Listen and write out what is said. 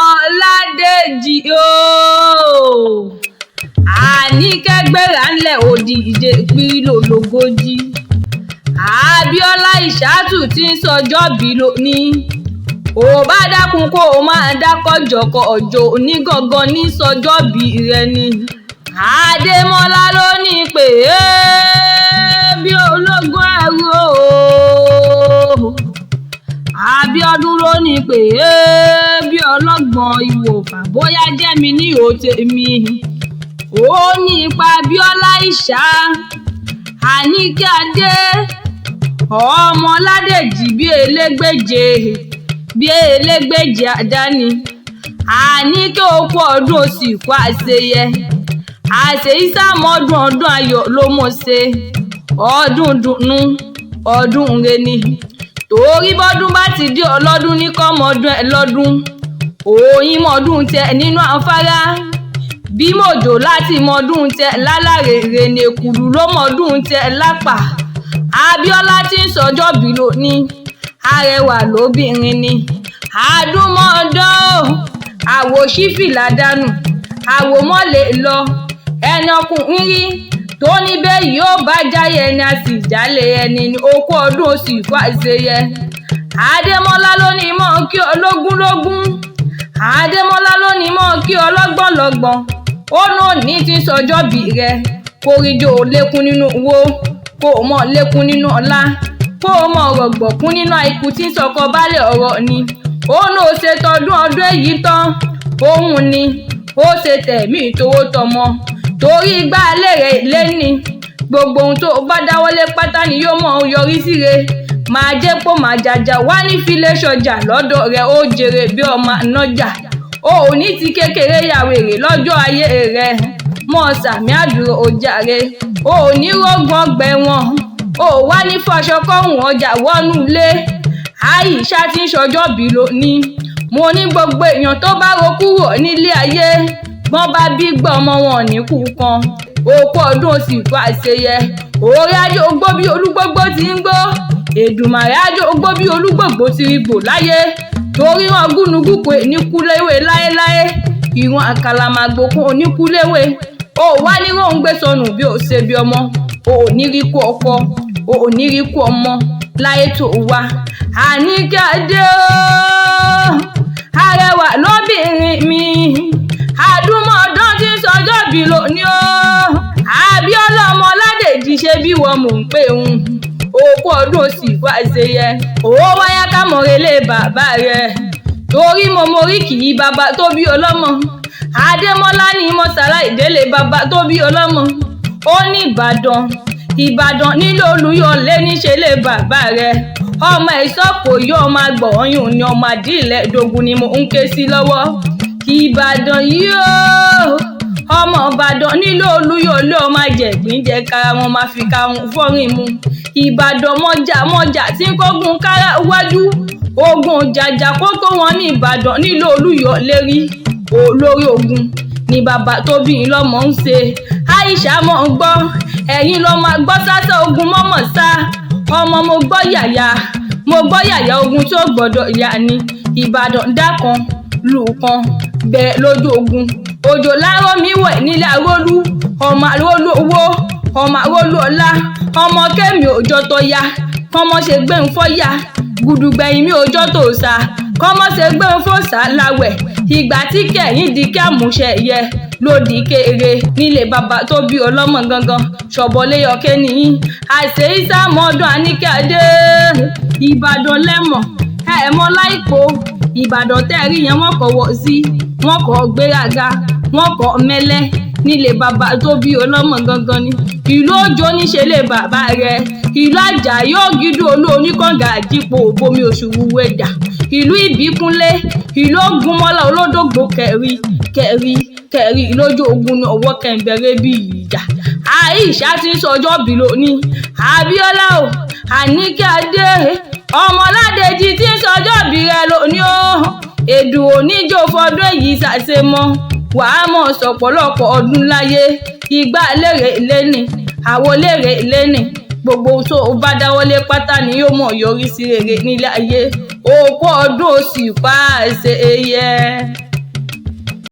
Ọmọládèjì ooo, Anike gbéra ńlẹ̀ òdìdè pílólógójì. Abíọ́lá Ìṣàtù tí ń sọjọ́bí lónìí. Ò bá dákun kó o máa dákọ̀jọ̀kọ̀ ọjọ́ onígangan ní sọjọ́bí rẹ ni. Adémọ́lá ló ní pé bí ológun ẹrú ooo. Abíọ́dún ló ní pé bí ọlọ́gbọ́n ìwòfà bóyá jẹ́ mi ní òtè mi. Ó ní ipa Abíọ́lá Ìṣà, Anike Adé, Ọmọládèjì bí elégbèje àdáni. Anike okú ọdún òsì kú àṣeyẹ. Àṣeyísàmọ́dún ọdún ayọ̀ ló mọ̀ ṣe. Ọdún dùnnú, ọdún reni. Torí bọ́dún bá ti dé ọlọ́dún ní kọ́mọdún ẹ lọ́dún. Òyìn mọ́dún tẹ nínú afárá. Bí mòjò láti mọ́dún tẹ lálàrèrè ní èkùrú ló mọ́dún tẹ lápà. Abíọ́lá tí ń sọjọ́bí lónìí. Arẹwà lóbìnrin ni. Àdúmọ̀dán àwòṣífìlà dànù. Àwòmọ́lẹ̀ lọ. Ẹni ọkùnrin rí. Tó ní bẹ́ẹ̀ yóò bá jáyẹ ẹni a sì jálè ẹni ní okú ọdún òsì kú àṣeyẹ. Adémọ́lá ló ní mọ́ kí ológúnlógún. Adémọ́lá ló ní mọ́ kí ọlọ́gbọ̀nlọ́gbọ̀n. Ó náà ní ti sọjọ́bí rẹ. Kórìjọ lékún nínú owó. Kó o mọ̀ lékún nínú ọlá. Kó o mọ̀ rọ̀gbọ̀kún nínú àìkú tí ń sọkọ bálẹ̀ ọ̀rọ̀ ni. Ó náà ṣe tọdún ọdún èyí tán. Òun ni ó ṣe tẹ̀mí ìtòwó tọmọ. Torí igbá lèrè lẹ́ni gbogbo ohun tó bá dáwọ́lé pátá ni yóò mọ̀ yọrí síre. Máa jẹ́ pò máa jàjà wá ní filé ṣọjà lọ́dọ̀ rẹ̀ ó jèrè bí ọmọ nájà. O ò ní ti kékeré yàwèrè lọ́jọ́ ayé rẹ̀. Mọ̀ sàmì àdúró ojàre. O ò ní rógun ọgbẹ́ wọn. O ò wá ní fọṣọ kọ́hùn ọjà wọnú ilé. Àìṣà tí ń sọjọ́bí lónìí. Mo ní gbogbo èèyàn tó bá ro kúrò nílé ayé. Wọ́n bá bí gbọ́ ọmọ wọn ní kú kan. Okú ọdún òsì kú àṣeyẹ. Orí ajé ogbó bí olúgbógbó ti ń gbó. Èdùmàrè ajé ogbó bí olúgbògbó ti rí gbò láyé. Torí wọn gúnugúnpé níkúléwé láéláé. Ìwọ̀n àkàlàmàgbòkun oníkúléwé. O wá ní wọn ń gbé sọnù bí ó ṣe bí ọmọ. O ò ní rí kú ọkọ. O ò ní rí kú ọmọ. Láyé tó wá. Anike Adé ooo. Arẹwà lóbìnrin mi. Àdúmọ̀dán tí ń sọjọ́bí lónìí o. Abíọ́lá Ọmọládèjì ṣe bí wọ́n mò ń pè ń. Okú ọdún òsì kú àṣeyẹ. Owó wáyá ká mọ̀rẹ́lé bàbá rẹ̀. Torí mo Oriki bàbá tó bí ọlọ́mọ. Adémọ́lá ní mọ́sálá ìdílé bàbá tó bí ọlọ́mọ. Ó ní Ìbàdàn nílò Olúyọ̀lé níṣe lé bàbá rẹ̀. Ọmọ ìsọ́kò yóò máa gbọ̀nyún ni ọmọ àdìlẹ̀ dogun ni mo ń ké sí lọ́wọ́. Ìbàdàn yìí ooo. Ọmọ Ìbàdàn nílò Olúyọ̀lé ọmọ àjẹ̀gbín jẹ kára wọn máa fi karùn fọ́rin mu. Ìbàdàn mọ́jà tí ń kógun kára wájú. Ogun jàjà kókó wọn ní Ìbàdàn nílò Olúyọ̀lé rí. Olórí ogun ni bàbá tó bí i lọ́mọ ń ṣe. Àìṣà mọ̀ ń gbọ́. Ẹ̀yin lọ máa gbọ́ sásá ogun mọ́mọ́ sá. Ọmọ mo gbọ́ yàyà ogun tí ó gbọ́dọ̀ yà ni. Ìbàdàn dákan lù kan bẹ́ẹ̀ lójú ogun. Òjò lárọ́ mi wẹ̀ nílé arólú. Ọmọ arólú owó, ọmọ arólú ọlá. Ọmọ kẹ́mi òjò tó ya. Kọ́mọ ṣe gbé ń fọ́ ya. Gùdùgbẹ̀yìn mi òjò tó sá. Kọ́mọ ṣe gbé ń fọ́ sá láwẹ̀. Ìgbà tí kẹ̀yìn di kí àmúṣẹ yẹ lòdì kéré nílé bàbá tó bí ọlọ́mọ gangan. Ṣọ̀bọ̀lé ọ̀kẹ́ nìyí. Àṣeyísàmọ́dún Anike Adé. Ìbàdàn lẹ́mọ̀. Ẹ̀mọ́ láìpò. Ìbàdàn tẹ́rí yẹn wọ́n kọ̀ wọ̀ sí. Wọ́n kọ̀ gbéraga. Wọ́n kọ̀ mẹ́lẹ́. Nílé bàbá tó bí ọlọ́mọ gangan ni. Ìlú Òjó níṣe lé bàbá rẹ̀. Ìlú Àjà yóò gídú olú oníkànga àjípò bomi òṣùwù wẹ̀dà. Ìlú Ìbíkúnlé. Ìlú Ògúnmọ́lá olódògbò kẹ̀rí lójú ogun ní ọwọ́ kẹ̀ǹbẹ̀rẹ̀ bí ìjà. Àìṣà tí ń sọjọ́bí lónìí. Abíọ́lá o. Anike Adé. Ọmọládèjì tí ń sọjọ́bí rẹ lónìí o. Èdùn oníjó fọdún èyí ṣàṣemọ́. Wàá mọ̀ sọ̀pọ̀lọpọ̀ ọdún láyé. Igbá lèrè lẹ́ni. Àwo lèrè lẹ́ni. gbogbo ohun tó o bá dáwọ́lé pátá ni yóò mọ̀ yọrí sí rere nílé ayé. Òkú ọdún ó sì pa àṣeyẹ.